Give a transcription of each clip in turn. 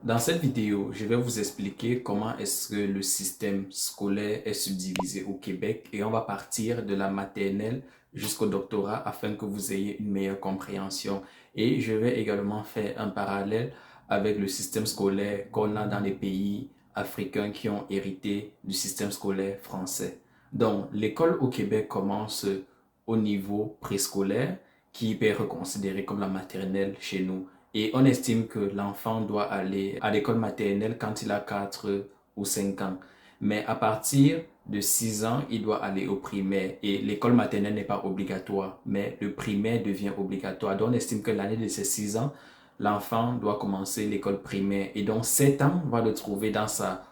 Dans cette vidéo, je vais vous expliquer comment est-ce que le système scolaire est subdivisé au Québec et on va partir de la maternelle jusqu'au doctorat afin que vous ayez une meilleure compréhension. Et je vais également faire un parallèle avec le système scolaire qu'on a dans les pays africains qui ont hérité du système scolaire français. Donc, l'école au Québec commence au niveau préscolaire qui peut être considéré comme la maternelle chez nous. Et on estime que l'enfant doit aller à l'école maternelle quand il a 4 ou 5 ans. Mais à partir de 6 ans, il doit aller au primaire. Et l'école maternelle n'est pas obligatoire, mais le primaire devient obligatoire. Donc on estime que l'année de ses 6 ans, l'enfant doit commencer l'école primaire. Et donc 7 ans, on va le trouver dans sa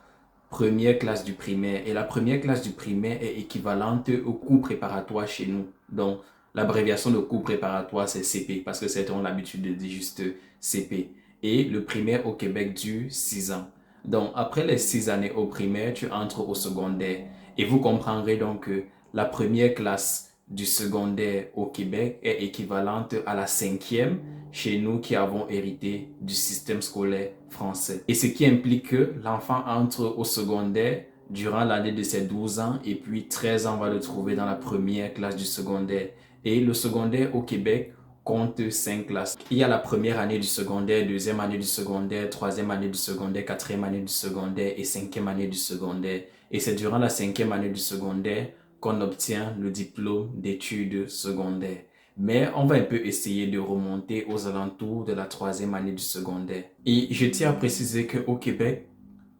première classe du primaire. Et la première classe du primaire est équivalente au cours préparatoire chez nous. Donc, l'abréviation de cours préparatoire, c'est CP, parce que c'est on l'habitude de dire juste CP. Et le primaire au Québec dure 6 ans. Donc, après les 6 années au primaire, tu entres au secondaire. Et vous comprendrez donc que la première classe du secondaire au Québec est équivalente à la cinquième chez nous qui avons hérité du système scolaire français. Et ce qui implique que l'enfant entre au secondaire durant l'année de ses 12 ans et puis 13 ans, on va le trouver dans la première classe du secondaire. Et le secondaire au Québec compte 5 classes. Il y a la première année du secondaire, deuxième année du secondaire, troisième année du secondaire, quatrième année du secondaire et cinquième année du secondaire. Et c'est durant la cinquième année du secondaire qu'on obtient le diplôme d'études secondaires. Mais on va un peu essayer de remonter aux alentours de la troisième année du secondaire. Et je tiens à préciser qu'au Québec,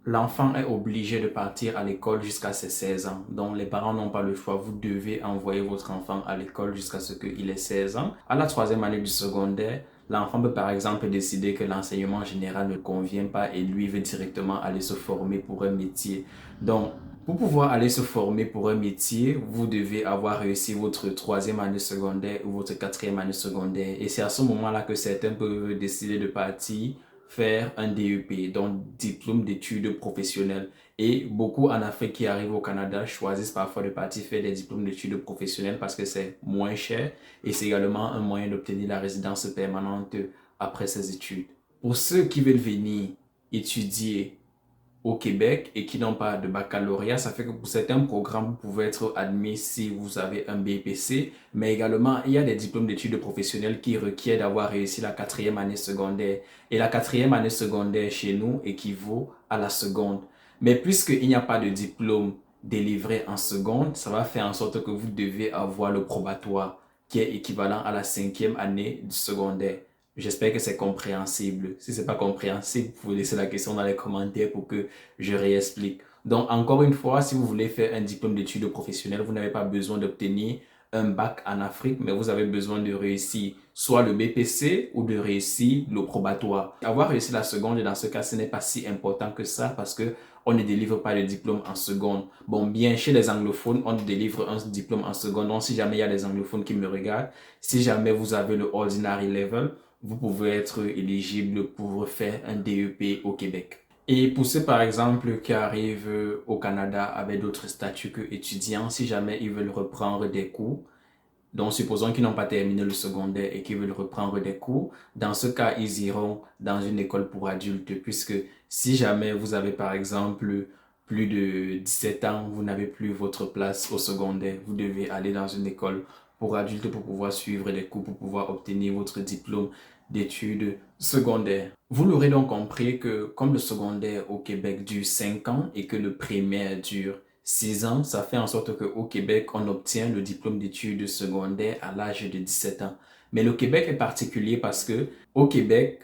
l'enfant est obligé de partir à l'école jusqu'à ses 16 ans. Donc les parents n'ont pas le choix. Vous devez envoyer votre enfant à l'école jusqu'à ce qu'il ait 16 ans. À la troisième année du secondaire, l'enfant peut par exemple décider que l'enseignement général ne convient pas et lui veut directement aller se former pour un métier. Donc, pour pouvoir aller se former pour un métier, vous devez avoir réussi votre troisième année secondaire ou votre quatrième année secondaire. Et c'est à ce moment-là que certains peuvent décider de partir faire un DEP, donc diplôme d'études professionnelles. Et beaucoup en Afrique qui arrivent au Canada choisissent parfois de partir faire des diplômes d'études professionnelles parce que c'est moins cher et c'est également un moyen d'obtenir la résidence permanente après ses études. Pour ceux qui veulent venir étudier au Québec et qui n'ont pas de baccalauréat, ça fait que pour certains programmes, vous pouvez être admis si vous avez un BPC, mais également, il y a des diplômes d'études professionnelles qui requièrent d'avoir réussi la quatrième année secondaire. Et la quatrième année secondaire chez nous équivaut à la seconde. Mais puisqu'il n'y a pas de diplôme délivré en seconde, ça va faire en sorte que vous devez avoir le probatoire, qui est équivalent à la cinquième année du secondaire. J'espère que c'est compréhensible. Si c'est pas compréhensible, vous pouvez laisser la question dans les commentaires pour que je réexplique. Donc, encore une fois, si vous voulez faire un diplôme d'études professionnelles, vous n'avez pas besoin d'obtenir un bac en Afrique, mais vous avez besoin de réussir soit le BPC ou de réussir le probatoire. Avoir réussi la seconde, dans ce cas, ce n'est pas si important que ça parce que on ne délivre pas le diplôme en seconde. Bon, bien, chez les anglophones, on délivre un diplôme en seconde. Donc, si jamais il y a des anglophones qui me regardent, si jamais vous avez le ordinary level, vous pouvez être éligible pour faire un DEP au Québec. Et pour ceux, par exemple, qui arrivent au Canada avec d'autres statuts que étudiants, si jamais ils veulent reprendre des cours, donc supposons qu'ils n'ont pas terminé le secondaire et qu'ils veulent reprendre des cours, dans ce cas, ils iront dans une école pour adultes, puisque si jamais vous avez, par exemple, plus de 17 ans, vous n'avez plus votre place au secondaire, vous devez aller dans une école pour adultes pour pouvoir suivre des cours, pour pouvoir obtenir votre diplôme d'études secondaires. Vous l'aurez donc compris que comme le secondaire au Québec dure 5 ans et que le primaire dure 6 ans, ça fait en sorte qu'au Québec, on obtient le diplôme d'études secondaires à l'âge de 17 ans. Mais le Québec est particulier parce que au Québec,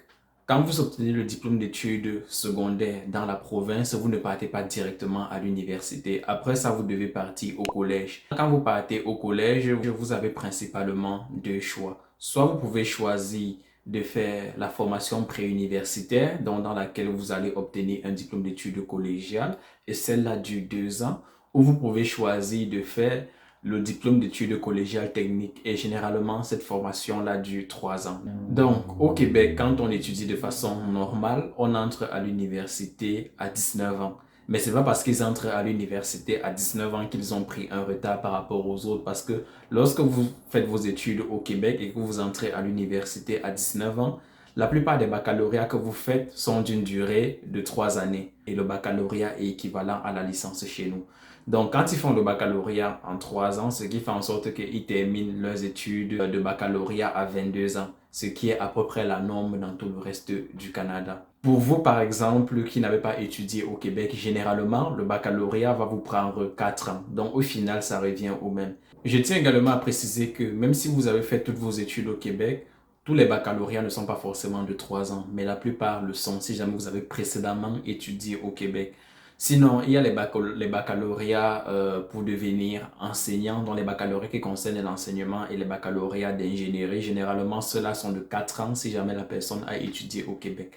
quand vous obtenez le diplôme d'études secondaires dans la province, vous ne partez pas directement à l'université. Après ça, vous devez partir au collège. Quand vous partez au collège, vous avez principalement deux choix. Soit vous pouvez choisir de faire la formation préuniversitaire, donc dans laquelle vous allez obtenir un diplôme d'études collégiales, et celle-là dure 2 ans, ou vous pouvez choisir de faire le diplôme d'études collégiales techniques, et généralement cette formation-là dure 3 ans. Donc au Québec, quand on étudie de façon normale, on entre à l'université à 19 ans. Mais c'est pas parce qu'ils entrent à l'université à 19 ans qu'ils ont pris un retard par rapport aux autres, parce que lorsque vous faites vos études au Québec et que vous entrez à l'université à 19 ans, La plupart des baccalauréats que vous faites sont d'une durée de 3 années et le baccalauréat est équivalent à la licence chez nous. Donc, quand ils font le baccalauréat en 3 ans, ce qui fait en sorte qu'ils terminent leurs études de baccalauréat à 22 ans, ce qui est à peu près la norme dans tout le reste du Canada. Pour vous, par exemple, qui n'avez pas étudié au Québec, généralement, le baccalauréat va vous prendre 4 ans. Donc, au final, ça revient au même. Je tiens également à préciser que même si vous avez fait toutes vos études au Québec, tous les baccalauréats ne sont pas forcément de 3 ans, mais la plupart le sont si jamais vous avez précédemment étudié au Québec. Sinon, il y a les baccalauréats pour devenir enseignant, dont les baccalauréats qui concernent l'enseignement et les baccalauréats d'ingénierie. Généralement, ceux-là sont de 4 ans si jamais la personne a étudié au Québec.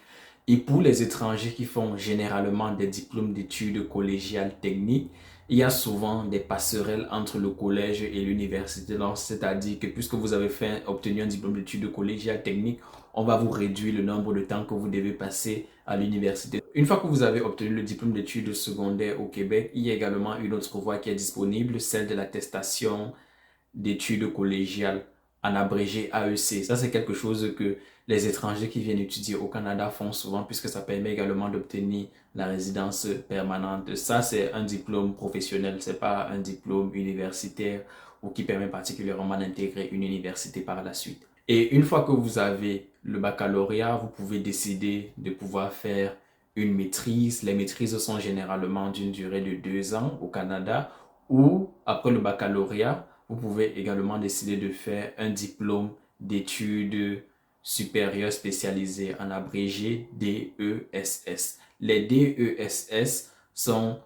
Et pour les étrangers qui font généralement des diplômes d'études collégiales techniques, il y a souvent des passerelles entre le collège et l'université. C'est-à-dire que puisque vous avez obtenu un diplôme d'études collégiales techniques, on va vous réduire le nombre de temps que vous devez passer à l'université. Une fois que vous avez obtenu le diplôme d'études secondaires au Québec, il y a également une autre voie qui est disponible, celle de l'attestation d'études collégiales, en abrégé AEC. Ça, c'est quelque chose que les étrangers qui viennent étudier au Canada font souvent puisque ça permet également d'obtenir la résidence permanente. Ça, c'est un diplôme professionnel, c'est pas un diplôme universitaire ou qui permet particulièrement d'intégrer une université par la suite. Et une fois que vous avez le baccalauréat, vous pouvez décider de pouvoir faire une maîtrise. Les maîtrises sont généralement d'une durée de 2 ans au Canada ou après le baccalauréat, vous pouvez également décider de faire un diplôme d'études supérieures spécialisées en abrégé DESS. Les DESS sont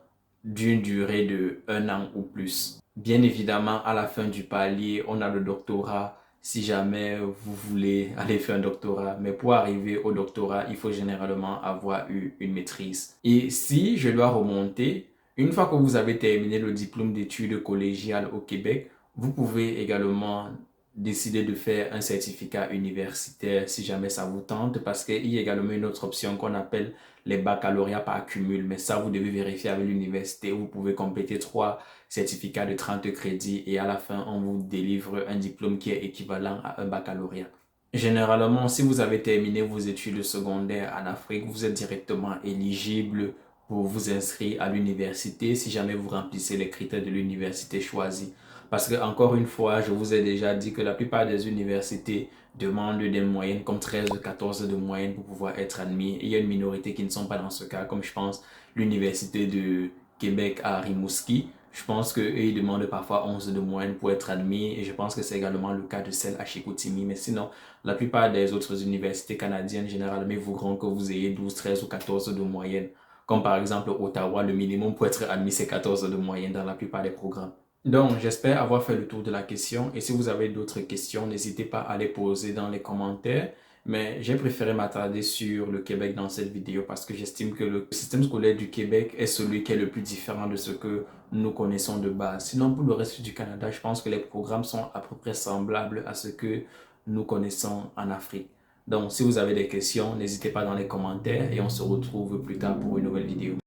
d'une durée de 1 an ou plus. Bien évidemment, à la fin du palier, on a le doctorat si jamais vous voulez aller faire un doctorat. Mais pour arriver au doctorat, il faut généralement avoir eu une maîtrise. Et si je dois remonter, une fois que vous avez terminé le diplôme d'études collégiales au Québec, vous pouvez également décider de faire un certificat universitaire si jamais ça vous tente parce qu'il y a également une autre option qu'on appelle les baccalauréats par cumul. Mais ça, vous devez vérifier avec l'université. Vous pouvez compléter 3 certificats de 30 crédits et à la fin, on vous délivre un diplôme qui est équivalent à un baccalauréat. Généralement, si vous avez terminé vos études secondaires en Afrique, vous êtes directement éligible pour vous inscrire à l'université si jamais vous remplissez les critères de l'université choisie. Parce que, encore une fois, je vous ai déjà dit que la plupart des universités demandent des moyennes comme 13 ou 14 de moyenne pour pouvoir être admis. Et il y a une minorité qui ne sont pas dans ce cas, comme je pense l'université de Québec à Rimouski. Je pense qu'eux, ils demandent parfois 11 de moyenne pour être admis et je pense que c'est également le cas de celle à Chicoutimi. Mais sinon, la plupart des autres universités canadiennes, généralement, ils voudront que vous ayez 12, 13 ou 14 de moyenne. Comme par exemple Ottawa, le minimum pour être admis, c'est 14 de moyenne dans la plupart des programmes. Donc, j'espère avoir fait le tour de la question et si vous avez d'autres questions, n'hésitez pas à les poser dans les commentaires. Mais j'ai préféré m'attarder sur le Québec dans cette vidéo parce que j'estime que le système scolaire du Québec est celui qui est le plus différent de ce que nous connaissons de base. Sinon, pour le reste du Canada, je pense que les programmes sont à peu près semblables à ce que nous connaissons en Afrique. Donc, si vous avez des questions, n'hésitez pas dans les commentaires et on se retrouve plus tard pour une nouvelle vidéo.